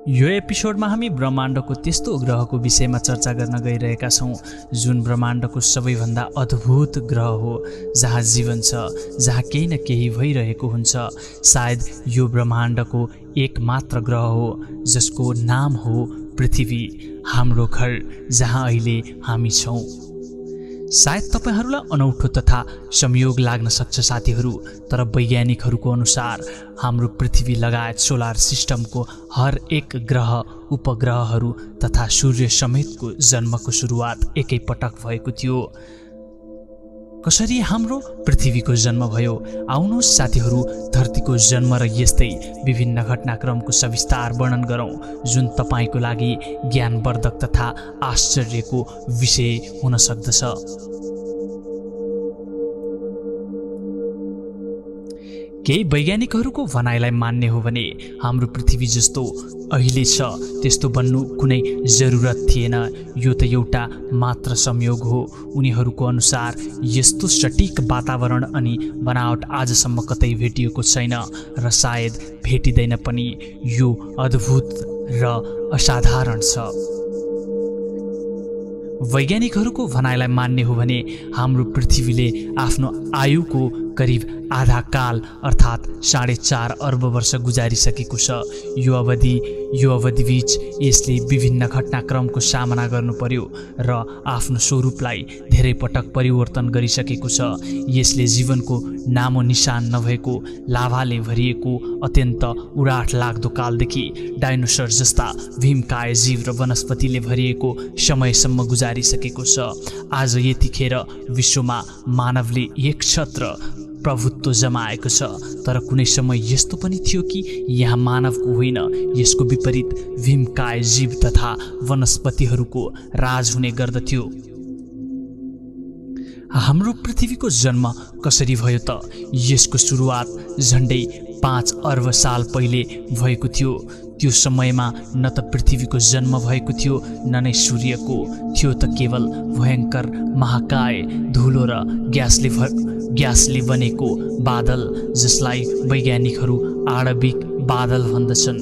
यो एपिसोडमा हामी ब्रह्माण्डको त्यस्तो ग्रहको विषयमा चर्चा गर्न गइरहेका छौँ जुन ब्रह्माण्डको सबैभन्दा अद्भुत ग्रह हो, जहाँ जीवन छ, जहाँ केही न केही भइरहेको हुन्छ। सायद यो ब्रह्माण्डको एक मात्र ग्रह हो जसको नाम हो पृथ्वी, हाम्रो घर, जहाँ अहिले हामी छौँ। सायद तपाईहरूलाई अनौठो तथा संयोग लाग्न सक्छ साथीहरू, तर वैज्ञानिकहरूको अनुसार हाम्रो पृथ्वी लगायत सोलर सिस्टमको हर एक ग्रह, उपग्रहहरू तथा सूर्य समेतको जन्मको सुरुवात एकै पटक भएको थियो। कसरी हाम्रो पृथ्वीको जन्म भयो? आउनुहोस् साथीहरू, धरतीको जन्म र यस्तै विभिन्न घटनाक्रमको सविस्तार वर्णन गरौँ जुन तपाईको लागि ज्ञानवर्धक तथा आश्चर्यको विषय हुन सक्दछ। केही वैज्ञानिकहरूको भनाइलाई मान्ने हो भने हाम्रो पृथ्वी जस्तो अहिले छ त्यस्तो बन्नु कुनै जरुरत थिएन, यो त एउटा मात्र संयोग हो। उनीहरूको अनुसार यस्तो सटीक वातावरण अनि बनावट आजसम्म कतै भेटिएको छैन र सायद भेटिँदैन पनि। यो अद्भुत र असाधारण छ। वैज्ञानिकहरूको भनाइलाई मान्ने हो भने हाम्रो पृथ्वीले आफ्नो आयुको करिब आधा काल अर्थात् 4.5 अर्ब वर्ष गुजारिसकेको छ। यो अवधि बीच यसले विभिन्न घटनाक्रमको सामना गर्नु पर्यो र आफ्नो स्वरूपलाई धेरै पटक परिवर्तन गरिसकेको छ। यसले जीवनको नामो निशान नभएको लाभाले भरिएको अत्यन्त उडाट लाग्दो कालदेखि डाइनोसर जस्ता भीमकाय जीव र वनस्पतिले भरिएको समयसम्म गुजारिसकेको छ। आज यतिखेर विश्वमा मानवले एक छत्र प्रभुत्व जमाएको छ, तर कुनै समय यस्तो पनि थियो कि यहाँ मानवको होइन, यसको विपरीत भीमकाय जीव तथा वनस्पतिहरूको राज हुने गर्दथ्यो। हाम्रो पृथ्वीको जन्म कसरी भयो त? यसको सुरुवात झन्डै 5 अर्ब साल पहिले भएको थियो। त्यो समयमा न त पृथ्वीको जन्म भएको थियो न नै सूर्यको। थियो त केवल भयङ्कर महाकाय धुलो र ग्यासले बनेको बादल, जसलाई वैज्ञानिकहरू आणविक बादल भन्दछन्।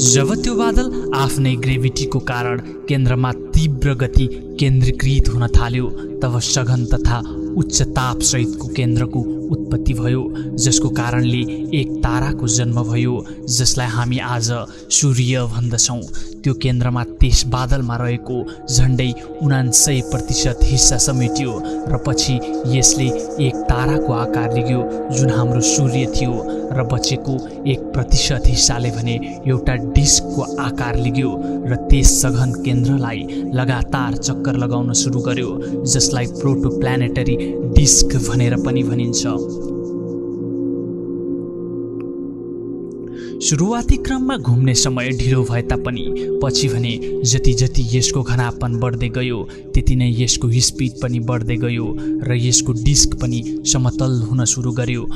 जब त्यो बादल आफ्नै ग्रेभिटीको कारण केन्द्रमा तीव्र गति केन्द्रीकृत हुन थाल्यो, तब सघन तथा उच्च ताप सहितको केन्द्रको उत्पत्ति भयो, जसको कारणले एक ताराको जन्म भयो जसलाई हामी आज सूर्य भन्दछौँ। त्यो केन्द्रमा त्यस बादलमा रहेको झन्डै 99% हिस्सा समेटियो र पछि यसले एक ताराको आकार लियो जुन हाम्रो सूर्य थियो, र बचेको 1% हिस्साले भने एउटा डिस्कको आकार लियो र त्यस सघन केन्द्रलाई लगातार चक्कर लगाउन सुरु गर्यो, जसलाई प्रोटोप्लानेटरी डिस्क भनेर पनि भनिन्छ। सुरुवाती क्रममा घुम्ने समय ढिलो भए तापनि पछि भने जति यसको घनापन बढ्दै गयो त्यति नै यसको स्पिड पनि बढ्दै गयो र यसको डिस्क पनि समतल हुन सुरु गर्यो।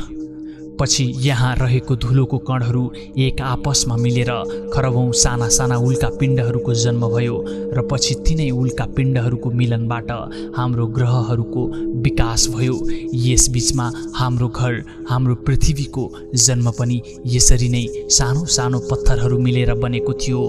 पछि यहाँ रहेको धुलोको कणहरू एक आपसमा मिलेर खरबौं साना साना उल्का पिण्डहरूको जन्म भयो र पछि तिनै उल्का पिण्डहरूको मिलनबाट हाम्रो ग्रहहरूको विकास भयो। यस बीचमा हाम्रो घर, हाम्रो पृथ्वीको जन्म पनि यसरी नै सानो सानो पत्थरहरू मिलेर बनेको थियो।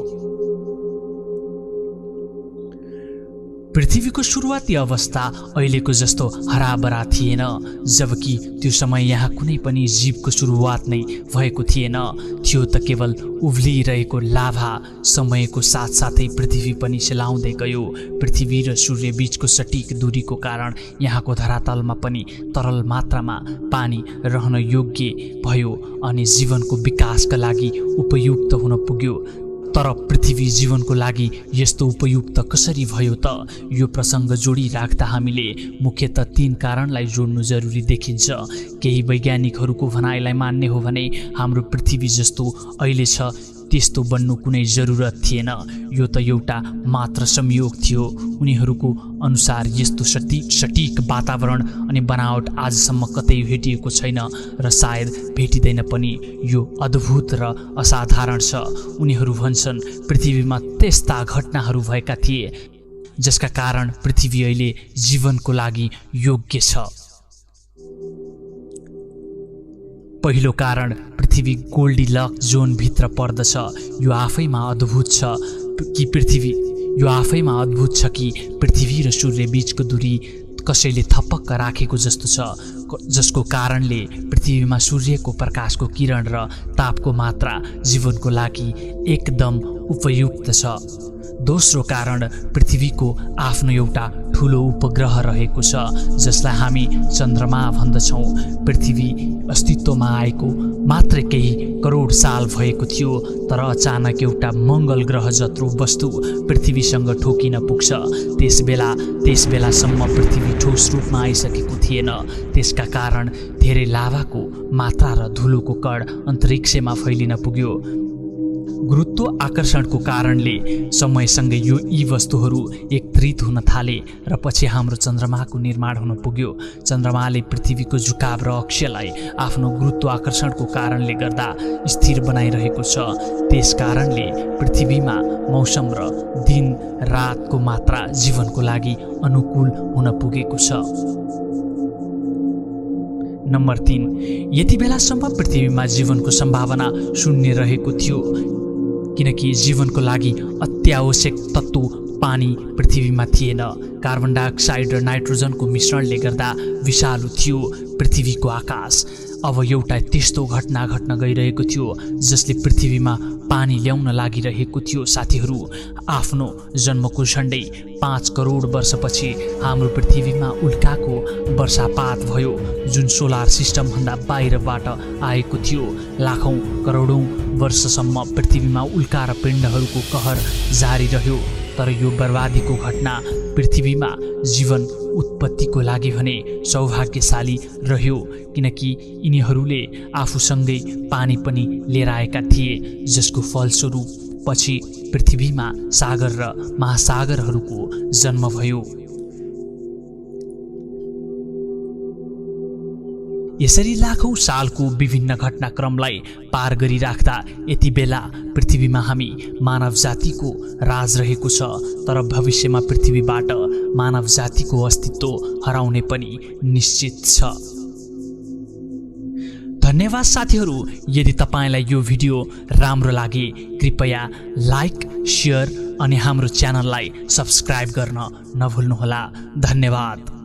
पृथ्वीको सुरुवाती अवस्था अहिलेको जस्तो हराभरा थिएन, जबकि त्यो समय यहाँ कुनै पनि जीवको सुरुवात नै भएको थिएन। थियो त केवल उभलिरहेको लाभा। समयको साथसाथै पृथ्वी पनि सेलाउँदै गयो। पृथ्वी र सूर्य बीचको सटीक दूरीको कारण यहाँको धरातलमा पनि तरल मात्रामा पानी रहन योग्य भयो अनि जीवनको विकासका लागि उपयुक्त हुन पुग्यो। तर पृथ्वी जीवनको लागि यस्तो उपयुक्त कसरी भयो त? यो प्रसङ्ग जोडिराख्दा हामीले मुख्यतः 3 कारणलाई जोड्नु जरुरी देखिन्छ। केही वैज्ञानिकहरूको भनाइलाई मान्ने हो भने हाम्रो पृथ्वी जस्तो अहिले छ त्यस्तो बन्नु कुनै जरुरत थिएन, यो त एउटा मात्र संयोग थियो। उनीहरूको अनुसार यस्तो सटीक वातावरण अनि बनावट आजसम्म कतै भेटिएको छैन र सायद भेटिँदैन पनि। यो अद्भुत र असाधारण छ। उनीहरू भन्छन् पृथ्वीमा त्यस्ता घटनाहरू भएका थिए जसका कारण पृथ्वी अहिले जीवनको लागि योग्य छ। पहिलो कारण पृथ्वी गोल्डिलक जोनभित्र पर्दछ। यो आफैमा अद्भुत छ कि पृथ्वी र सूर्य बीचको दूरी कसैले थपक्क राखेको जस्तो छ, जसको कारणले पृथ्वीमा सूर्यको प्रकाशको किरण र तापको मात्रा जीवनको लागि एकदम उपयुक्त छ। दोस्रो कारण पृथ्वीको आफ्नो एउटा ठुलो उपग्रह रहेको छ, जसलाई हामी चन्द्रमा भन्दछौँ। पृथ्वी अस्तित्वमा आएको मात्र केही करोड साल भएको थियो, तर अचानक एउटा मङ्गल ग्रह जत्रो वस्तु पृथ्वीसँग ठोकिन पुग्छ। त्यसबेलासम्म पृथ्वी ठोस रूपमा आइसकेको थिएन। त्यसका कारण धेरै लाभाको मात्रा र धुलोको कण अन्तरिक्षमा फैलिन पुग्यो। गुरुत्व आकर्षणको कारणले समयसँगै यी वस्तुहरू एकत्रित हुन थाले र पछि हाम्रो चन्द्रमाको निर्माण हुन पुग्यो। चन्द्रमाले पृथ्वीको झुकाव र अक्षलाई आफ्नो गुरुत्व आकर्षणको कारणले गर्दा स्थिर बनाइरहेको छ। त्यसकारणले पृथ्वीमा मौसम र दिन रातको मात्रा जीवनको लागि अनुकूल हुन पुगेको छ। नम्बर 3, यति बेलासम्म पृथ्वीमा जीवनको सम्भावना शून्य रहेको थियो, किनकि जीवनको लागि अत्यावश्यक तत्त्व पानी पृथ्वीमा थिएन। कार्बन डाइअक्साइड र नाइट्रोजनको मिश्रणले गर्दा विषालु थियो पृथ्वीको आकाश। अब एउटा त्यस्तो घटना घट्न गइरहेको थियो जसले पृथ्वीमा पानी ल्याउन लागिरहेको थियो। साथीहरू, आफ्नो जन्मको झन्डै 5 करोड वर्षपछि हाम्रो पृथ्वीमा उल्काको वर्षापात भयो, जुन सोलर सिस्टमभन्दा बाहिरबाट आएको थियो। लाखौँ करोडौँ वर्षसम्म पृथ्वीमा उल्का र पिण्डहरूको कहर जारी रह्यो, तर यो बर्बादीको घटना पृथ्वीमा जीवन उत्पत्तिको लागि भने सौभाग्यशाली रह्यो, किनकि यिनीहरूले आफूसँगै पानी पनि लिएर आएका थिए, जसको फलस्वरूप पछि पृथ्वीमा सागर र महासागरहरूको जन्म भयो। यसरी लाखौँ सालको विभिन्न घटनाक्रमलाई पार गरिराख्दा यति बेला पृथ्वीमा हामी मानव जातिको राज रहेको छ, तर भविष्यमा पृथ्वीबाट मानव जातिको अस्तित्व हराउने पनि निश्चित छ। धन्यवाद साथीहरू। यदि तपाईलाई यो भिडियो राम्रो लागे कृपया लाइक, शेयर अनि हाम्रो च्यानललाई सब्स्क्राइब गर्न नभुल्नुहोला। धन्यवाद।